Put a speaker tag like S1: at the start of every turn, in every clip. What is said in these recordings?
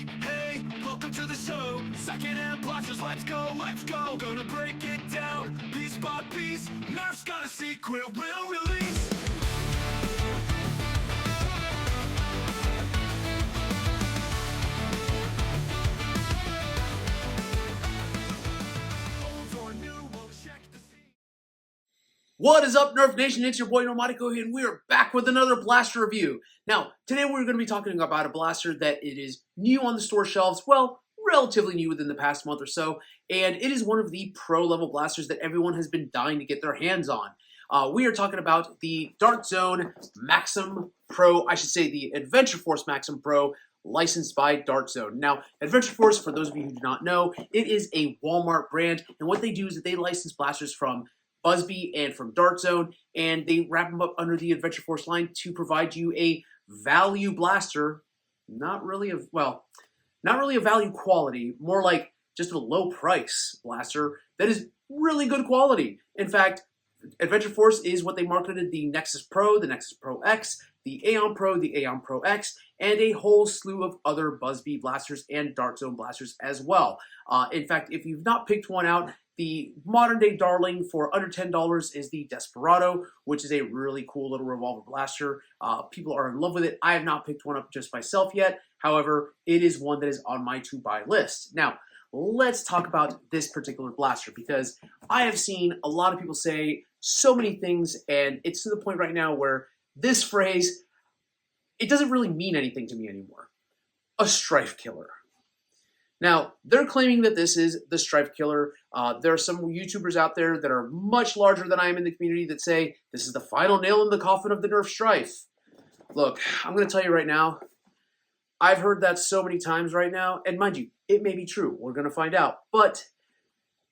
S1: Hey, welcome to the show. Secondhand blasters, let's go, let's go. Gonna break it down, piece by piece. Nerf's got a secret we'll release. Old or new, we'll check the scene.
S2: What is up, Nerf Nation? It's your boy Normatico here, and we are back with another blaster review. Now, today we're going to be talking about a blaster that it is new on the store shelves, well, relatively new within the past month or so, and it is one of the pro-level blasters that everyone has been dying to get their hands on. We are talking about the Dart Zone Maxim Pro, I should say the Adventure Force Maxim Pro, licensed by Dart Zone. Now, Adventure Force, for those of you who do not know, it is a Walmart brand, and what they do is that they license blasters from Busby and from Dart Zone, and they wrap them up under the Adventure Force line to provide you a value blaster, not really a value quality, more like just a low price blaster that is really good quality. In fact, Adventure Force is what they marketed the Nexus Pro, the Nexus Pro X, the Aeon Pro, the Aeon Pro X, and a whole slew of other Busby blasters and Dart Zone blasters as well. In fact, if you've not picked one out, the modern day darling for under $10 is the Desperado, which is a really cool little revolver blaster. People are in love with it. I have not picked one up just myself yet. However, it is one that is on my to-buy list. Now, let's talk about this particular blaster because I have seen a lot of people say so many things, and it's to the point right now where this phrase, it doesn't really mean anything to me anymore. A Stryfe killer. Now, they're claiming that this is the Stryfe killer. There are some YouTubers out there that are much larger than I am in the community that say this is the final nail in the coffin of the Nerf Stryfe. Look, I'm going to tell you right now, I've heard that so many times right now, and mind you, it may be true. We're going to find out. But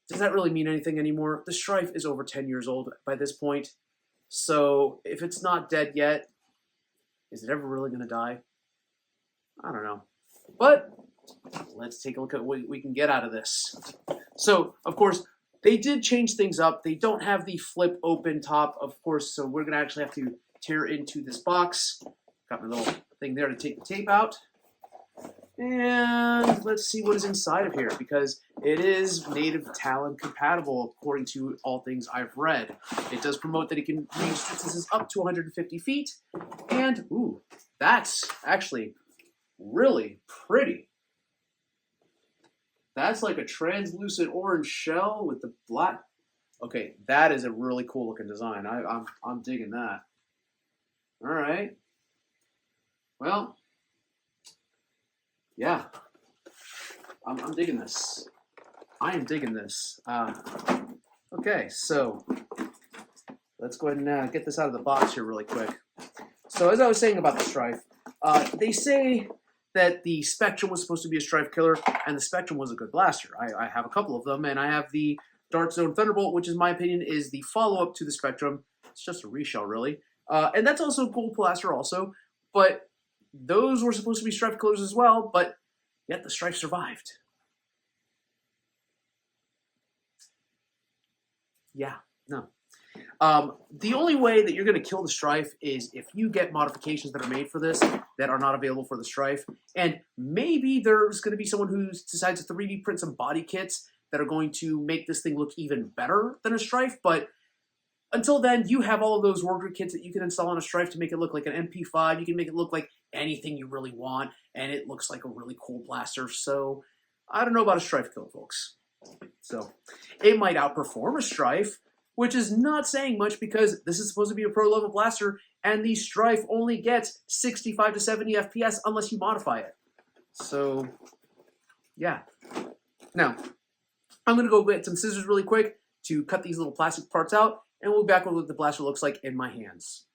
S2: does that really mean anything anymore? The Stryfe is over 10 years old by this point. So if it's not dead yet, is it ever really going to die? I don't know. But let's take a look at what we can get out of this. So, of course, they did change things up. They don't have the flip open top, of course, so we're going to actually have to tear into this box. Got my little thing there to take the tape out. And let's see what is inside of here, because it is native Talon compatible, according to all things I've read. It does promote that it can reach distances up to 150 feet. And, ooh, that's actually really pretty. That's like a translucent orange shell with the black. Okay, that is a really cool looking design. I'm digging that. All right. Well, yeah, I'm digging this. I am digging this. Okay, so let's go ahead and get this out of the box here really quick. So as I was saying about the Stryfe, they say that the Spectrum was supposed to be a Stryfe killer, and the Spectrum was a good blaster. I have a couple of them, and I have the Dart Zone Thunderbolt, which in my opinion is the follow-up to the Spectrum. It's just a reshell, really. And that's also a cool blaster also, but those were supposed to be Stryfe killers as well, but yet the Stryfe survived. Yeah, no. The only way that you're going to kill the Stryfe is if you get modifications that are made for this that are not available for the Stryfe. And maybe there's going to be someone who decides to 3D print some body kits that are going to make this thing look even better than a Stryfe. But until then, you have all of those worker kits that you can install on a Stryfe to make it look like an MP5. You can make it look like anything you really want, and it looks like a really cool blaster. So I don't know about a Stryfe kill, folks. So it might outperform a Stryfe, which is not saying much because this is supposed to be a pro-level blaster, and the Stryfe only gets 65 to 70 FPS unless you modify it. So, yeah. Now, I'm going to go get some scissors really quick to cut these little plastic parts out, and we'll be back with what the blaster looks like in my hands.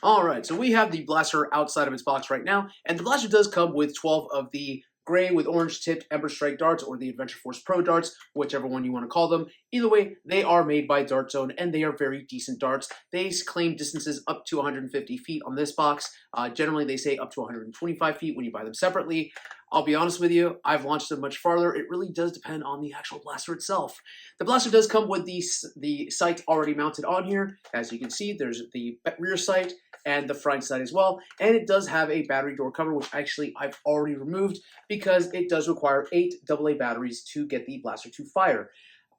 S2: Alright, so we have the blaster outside of its box right now, and the blaster does come with 12 of the gray with orange tipped Ember Strike darts, or the Adventure Force Pro darts, whichever one you want to call them. Either way, they are made by Dart Zone, and they are very decent darts. They claim distances up to 150 feet on this box. Generally, they say up to 125 feet when you buy them separately. I'll be honest with you, I've launched them much farther. It really does depend on the actual blaster itself. The blaster does come with the sight already mounted on here. As you can see, there's the rear sight and the front sight as well. And it does have a battery door cover, which actually I've already removed because it does require 8 AA batteries to get the blaster to fire.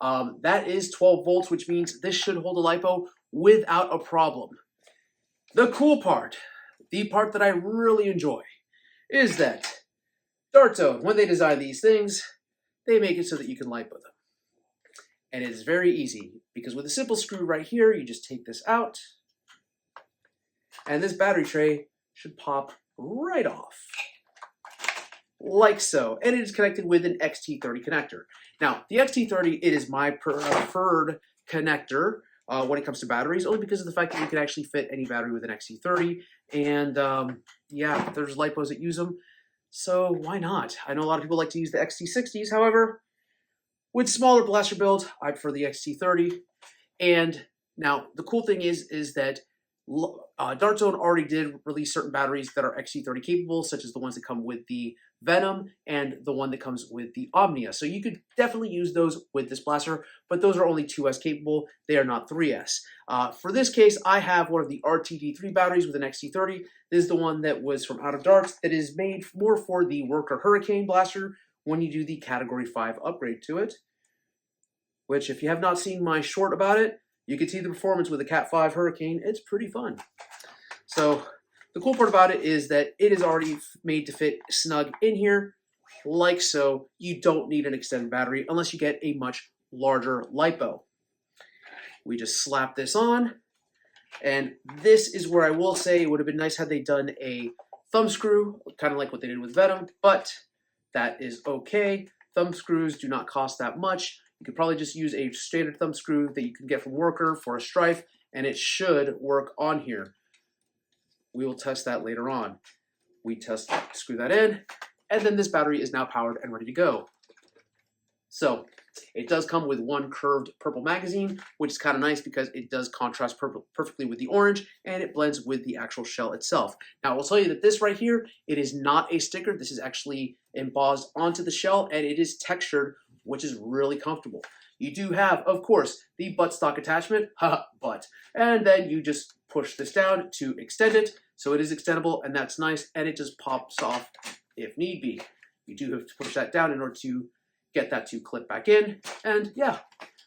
S2: That is 12 volts, which means this should hold a LiPo without a problem. The cool part, the part that I really enjoy, is that Dart Zone, when they design these things, they make it so that you can LiPo them. And it is very easy, because with a simple screw right here, you just take this out, and this battery tray should pop right off, like so. And it is connected with an XT30 connector. Now, the XT30, it is my preferred connector when it comes to batteries, only because of the fact that you can actually fit any battery with an XT30. And yeah, there's LiPos that use them, so why not? I know a lot of people like to use the XT60s, however, with smaller blaster builds, I prefer the XT30. And now, the cool thing is that Dart Zone already did release certain batteries that are XT30 capable, such as the ones that come with the Venom and the one that comes with the Omnia. So you could definitely use those with this blaster, but those are only 2S capable. They are not 3S. For this case, I have one of the RTD3 batteries with an XT30. This is the one that was from Out of Darts that is made more for the Worker Hurricane blaster when you do the Category 5 upgrade to it, which if you have not seen my short about it, you can see the performance with the Cat 5 Hurricane. It's pretty fun. So the cool part about it is that it is already made to fit snug in here, like so. You don't need an extended battery unless you get a much larger LiPo. We just slap this on, and this is where I will say it would have been nice had they done a thumb screw, kind of like what they did with Venom, but that is okay. Thumb screws do not cost that much. You could probably just use a standard thumb screw that you can get from Worker for a Stryfe, and it should work on here. We will test that later on. We screw that in, and then this battery is now powered and ready to go. So it does come with one curved purple magazine, which is kind of nice because it does contrast perfectly with the orange, and it blends with the actual shell itself. Now, I will tell you that this right here, it is not a sticker. This is actually embossed onto the shell, and it is textured, which is really comfortable. You do have, of course, the buttstock attachment, and then you just push this down to extend it, so it is extendable, and that's nice, and it just pops off if need be. You do have to push that down in order to get that to clip back in, and yeah.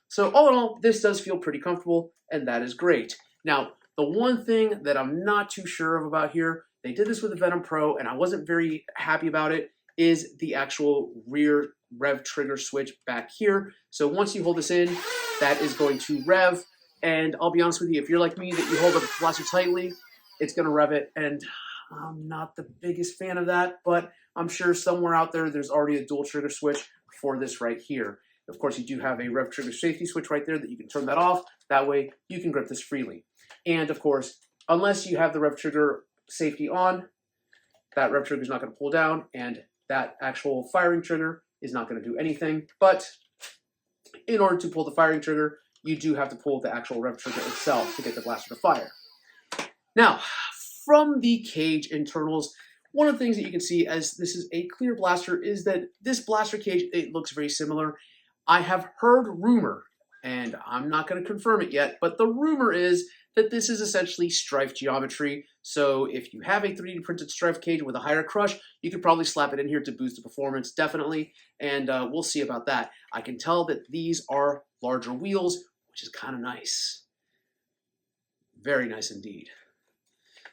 S2: So all in all, this does feel pretty comfortable, and that is great. Now, the one thing that I'm not too sure of about here, they did this with the Venom Pro, and I wasn't very happy about it, is the actual rear rev trigger switch back here. So once you hold this in, that is going to rev, and I'll be honest with you, if you're like me, that you hold the blaster tightly, it's going to rev it, and I'm not the biggest fan of that, but I'm sure somewhere out there, there's already a dual trigger switch for this right here. Of course, you do have a rev trigger safety switch right there that you can turn that off. That way, you can grip this freely. And of course, unless you have the rev trigger safety on, that rev trigger is not going to pull down, and that actual firing trigger is not going to do anything. But in order to pull the firing trigger, you do have to pull the actual rev trigger itself to get the blaster to fire. Now, from the cage internals, one of the things that you can see as this is a clear blaster is that this blaster cage, it looks very similar. I have heard rumor, and I'm not going to confirm it yet, but the rumor is that this is essentially Stryfe geometry. So if you have a 3D printed Stryfe cage with a higher crush, you could probably slap it in here to boost the performance, definitely. And we'll see about that. I can tell that these are larger wheels, which is kind of nice. Very nice indeed.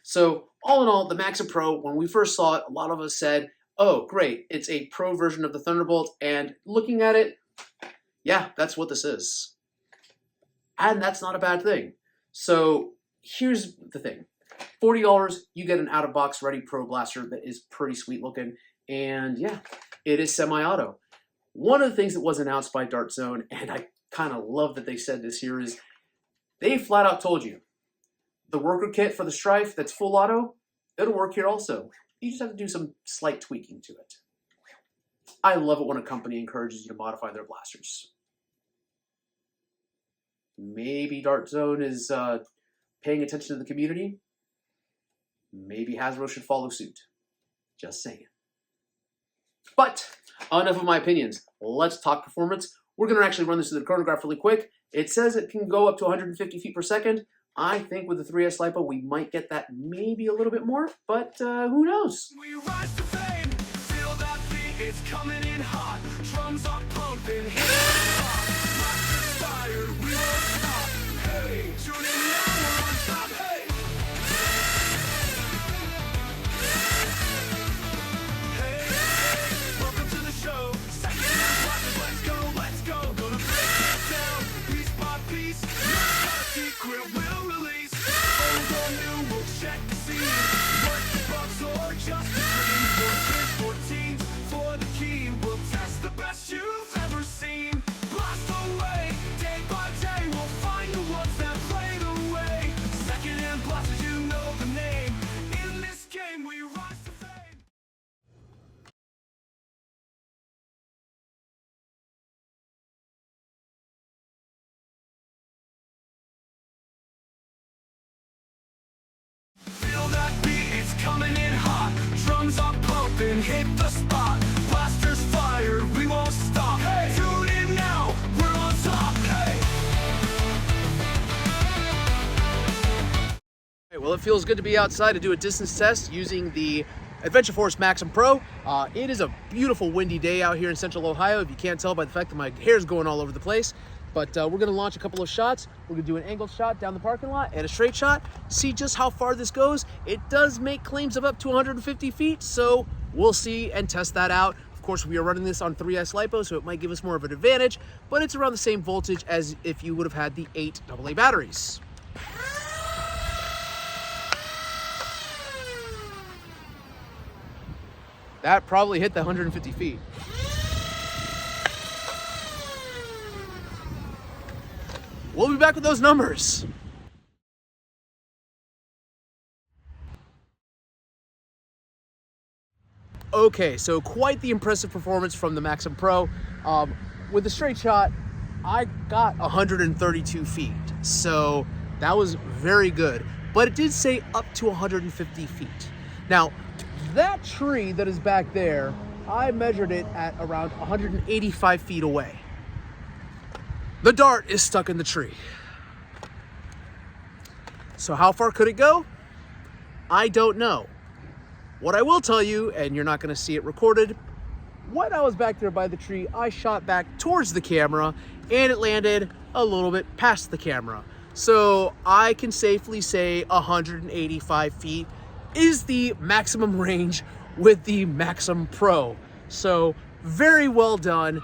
S2: So all in all, the Maxim Pro, when we first saw it, a lot of us said, oh, great, it's a Pro version of the Thunderbolt. And looking at it, yeah, that's what this is. And that's not a bad thing. So here's the thing. $40, you get an out-of-box ready Pro blaster that is pretty sweet looking. And yeah, it is semi-auto. One of the things that was announced by Dart Zone, and I kind of love that they said this here, is they flat out told you, the worker kit for the Stryfe that's full auto, it'll work here also. You just have to do some slight tweaking to it. I love it when a company encourages you to modify their blasters. Maybe Dart Zone is paying attention to the community. Maybe Hasbro should follow suit. Just saying. But enough of my opinions. Let's talk performance. We're going to actually run this through the chronograph really quick. It says it can go up to 150 feet per second. I think with the 3S LiPo, we might get that maybe a little bit more, but who knows?
S1: We rise to fame, feel that beat, it's coming in hot. Drums are pumping, hit the spot. Maxim's fired, we won't stop. Hey, tune in now, we're on top. Hey, hey, welcome to the show. Second hand watches, let's go, let's go. Gonna break it down, piece by piece. Not a secret we'll release. Old or new, we'll check the scene. Work the bugs or just the dream. For kids, for teens, for the keen. We'll test the best you've ever seen. Blast away, day by day. We'll find the ones that play the way. Second hand blasters, you know the name. In this game, we rise to fame. Feel that beat, it's coming in hot. Drums are pumping, hit the spot. Blasters fire, we won't stop. Hey, tune in now, we're on top. Hey.
S2: Well, it feels good to be outside to do a distance test using the Adventure Force Maxim Pro. It is a beautiful windy day out here in central Ohio, if you can't tell by the fact that my hair's going all over the place. But we're gonna launch a couple of shots. We're gonna do an angled shot down the parking lot and a straight shot. See just how far this goes. It does make claims of up to 150 feet, so we'll see and test that out. Of course, we are running this on 3S LiPo, so it might give us more of an advantage, but it's around the same voltage as if you would have had the 8 AA batteries. That probably hit the 150 feet. We'll be back with those numbers. Okay, so quite the impressive performance from the Maxim Pro. With the straight shot, I got 132 feet, so that was very good. But it did say up to 150 feet. Now, that tree that is back there, I measured it at around 185 feet away. The dart is stuck in the tree. So how far could it go? I don't know. What I will tell you, and you're not gonna see it recorded, when I was back there by the tree, I shot back towards the camera and it landed a little bit past the camera. So I can safely say 185 feet is the maximum range with the Maxim Pro. So very well done.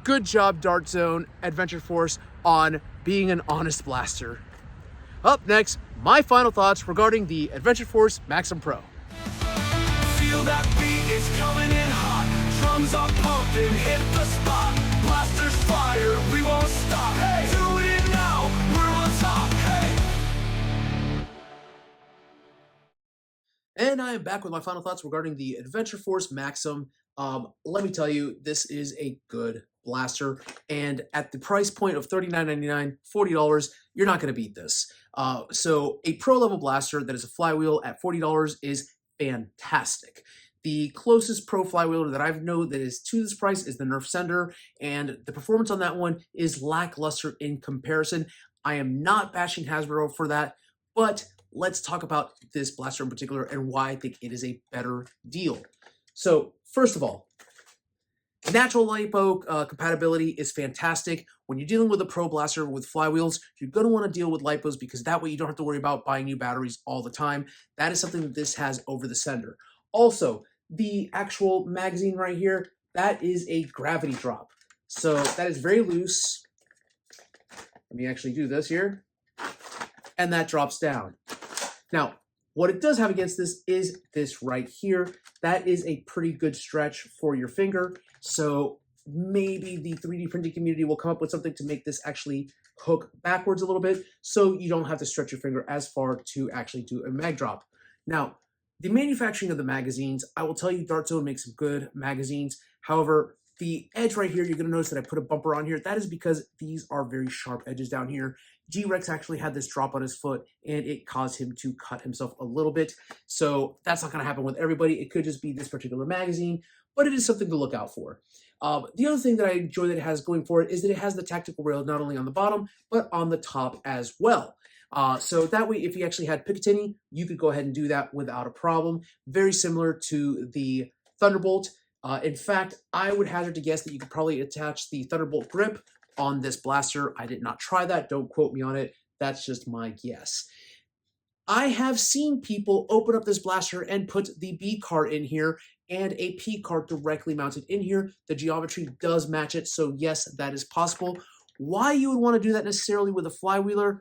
S2: Good job, Dart Zone Adventure Force, on being an honest blaster. Up next, my final thoughts regarding the Adventure Force Maxim Pro.
S1: Feel that beat, it's coming in hot. Drums are pumping, hit the spot. Blasters fire, we won't stop. Hey, do it now, we're on top. Hey.
S2: And I am back with my final thoughts regarding the Adventure Force Maxim. Let me tell you, this is a good blaster, and at the price point of $39.99, $40, you're not going to beat this. So a pro level blaster that is a flywheel at $40 is fantastic. The closest pro flywheeler that I know that is to this price is the Nerf Sender, and the performance on that one is lackluster in comparison. I am not bashing Hasbro for that, but let's talk about this blaster in particular and why I think it is a better deal. So first of all, natural LiPo compatibility is fantastic. When you're dealing with a pro blaster with flywheels, you're going to want to deal with LiPos because that way you don't have to worry about buying new batteries all the time. That is something that this has over the Sender. Also, the actual magazine right here, that is a gravity drop. So that is very loose. Let me actually do this here. And that drops down. Now, what it does have against this is this right here. That is a pretty good stretch for your finger. So maybe the 3D printing community will come up with something to make this actually hook backwards a little bit so you don't have to stretch your finger as far to actually do a mag drop. Now, the manufacturing of the magazines, I will tell you Dart Zone makes some good magazines. However, the edge right here, you're going to notice that I put a bumper on here. That is because these are very sharp edges down here. G-Rex actually had this drop on his foot and it caused him to cut himself a little bit. So that's not going to happen with everybody. It could just be this particular magazine. but it is something to look out for. The other thing that I enjoy that it has going for it is that it has the tactical rail not only on the bottom, but on the top as well. So that way, if you actually had Picatinny, you could go ahead and do that without a problem. Very similar to the Thunderbolt. In fact, I would hazard to guess that you could probably attach the Thunderbolt grip on this blaster. I did not try that. Don't quote me on it. That's just my guess. I have seen people open up this blaster and put the B card in here and a P card directly mounted in here. The geometry does match it, so yes, that is possible. Why you would want to do that necessarily with a flywheeler?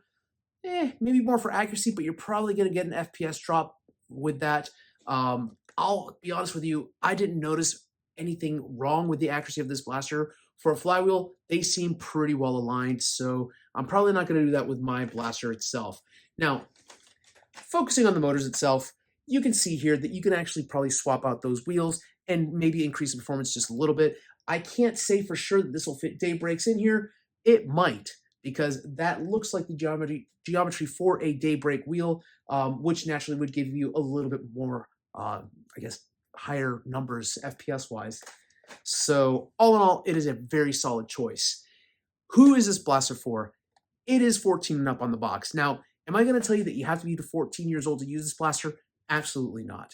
S2: Maybe more for accuracy, but you're probably going to get an FPS drop with that. I'll be honest with you, I didn't notice anything wrong with the accuracy of this blaster. For a flywheel, they seem pretty well aligned, so I'm probably not going to do that with my blaster itself. Now, focusing on the motors itself, you can see here that you can actually probably swap out those wheels and maybe increase the performance just a little bit. I can't say for sure that this will fit day brakes in here. It might, because that looks like the geometry for a day brake wheel, which naturally would give you a little bit more, I guess, higher numbers FPS-wise. So all in all, it is a very solid choice. Who is this blaster for? It is 14 and up on the box. Now, am I going to tell you that you have to be 14 years old to use this blaster? Absolutely not.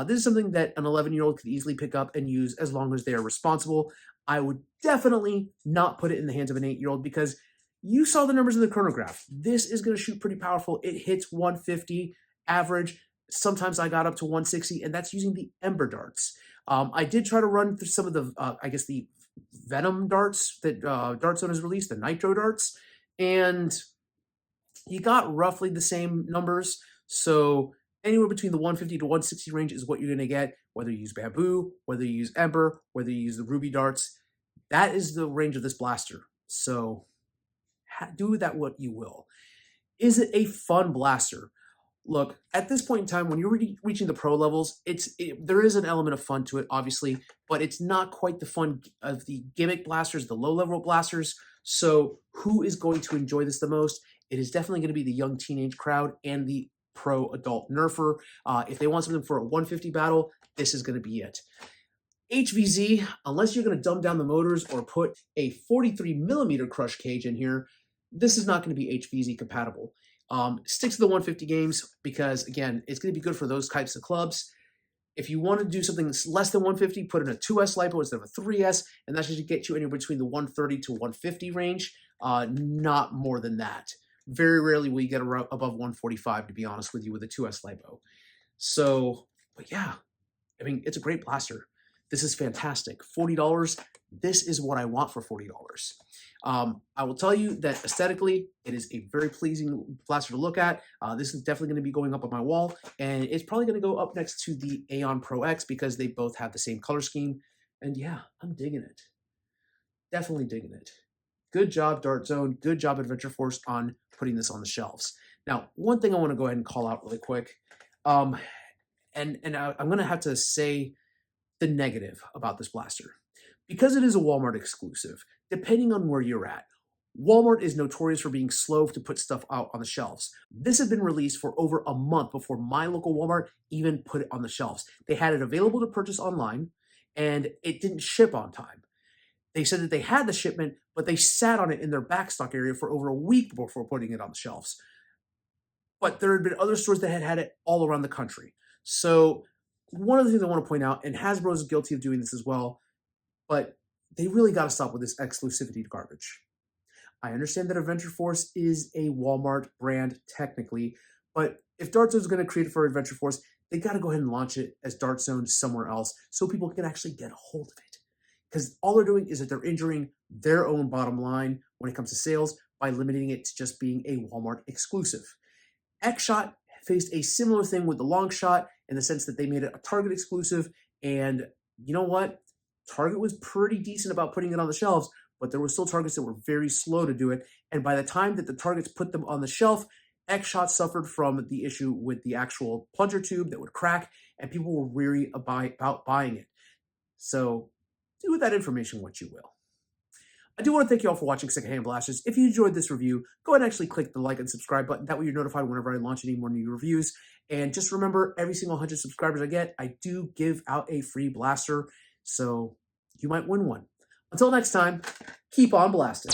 S2: This is something that an 11-year-old could easily pick up and use as long as they are responsible. I would definitely not put it in the hands of an 8-year-old because you saw the numbers in the chronograph. This is going to shoot pretty powerful. It hits 150 average. Sometimes I got up to 160, and that's using the Ember darts. I did try to run through some of the, I guess, the Venom darts that Dart Zone has released, the Nitro darts, and you got roughly the same numbers. So anywhere between the 150 to 160 range is what you're going to get, whether you use Bamboo, whether you use Ember, whether you use the Ruby darts. That is the range of this blaster. So do with that what you will. Is it a fun blaster? Look, at this point in time, when you're reaching the pro levels, there is an element of fun to it, obviously, but it's not quite the fun of the gimmick blasters, the low-level blasters. So who is going to enjoy this the most? It is definitely going to be the young teenage crowd and the pro adult nerfer. If they want something for a 150 battle, this is going to be it. HVZ, unless you're going to dumb down the motors or put a 43mm crush cage in here, this is not going to be HVZ compatible. Stick to the 150 games because, again, it's going to be good for those types of clubs. If you want to do something less than 150, put in a 2S LiPo instead of a 3S, and that should get you anywhere between the 130 to 150 range, not more than that. Very rarely will you get above 145, to be honest with you, with a 2S LiPo. So, but yeah, I mean, it's a great blaster. This is fantastic. $40, this is what I want for $40. I will tell you that aesthetically, it is a very pleasing blaster to look at. This is definitely going to be going up on my wall, and it's probably going to go up next to the Aeon Pro X because they both have the same color scheme. And yeah, I'm digging it. Definitely digging it. Good job, Dart Zone. Good job, Adventure Force, on putting this on the shelves. Now, one thing I want to go ahead and call out really quick, and I'm going to have to say the negative about this blaster. Because it is a Walmart exclusive, depending on where you're at, Walmart is notorious for being slow to put stuff out on the shelves. This had been released for over a month before my local Walmart even put it on the shelves. They had it available to purchase online, and it didn't ship on time. They said that they had the shipment, but they sat on it in their backstock area for over a week before putting it on the shelves. But there had been other stores that had had it all around the country. So one of the things I want to point out, and Hasbro is guilty of doing this as well, but they really got to stop with this exclusivity garbage. I understand that Adventure Force is a Walmart brand technically, but if Dart Zone is going to create it for Adventure Force, they got to go ahead and launch it as Dart Zone somewhere else so people can actually get a hold of it. Because all they're doing is that they're injuring their own bottom line when it comes to sales by limiting it to just being a Walmart exclusive. X-Shot faced a similar thing with the long shot in the sense that they made it a Target exclusive, and you know what? Target was pretty decent about putting it on the shelves, but there were still Targets that were very slow to do it, and by the time that the Targets put them on the shelf, X-Shot suffered from the issue with the actual plunger tube that would crack, and people were weary about buying it. So do with that information what you will. I do want to thank you all for watching Secondhand Blasters. If you enjoyed this review, go ahead and actually click the like and subscribe button. That way you're notified whenever I launch any more new reviews. And just remember, every single 100 subscribers I get, I do give out a free blaster. So you might win one. Until next time, keep on blasting.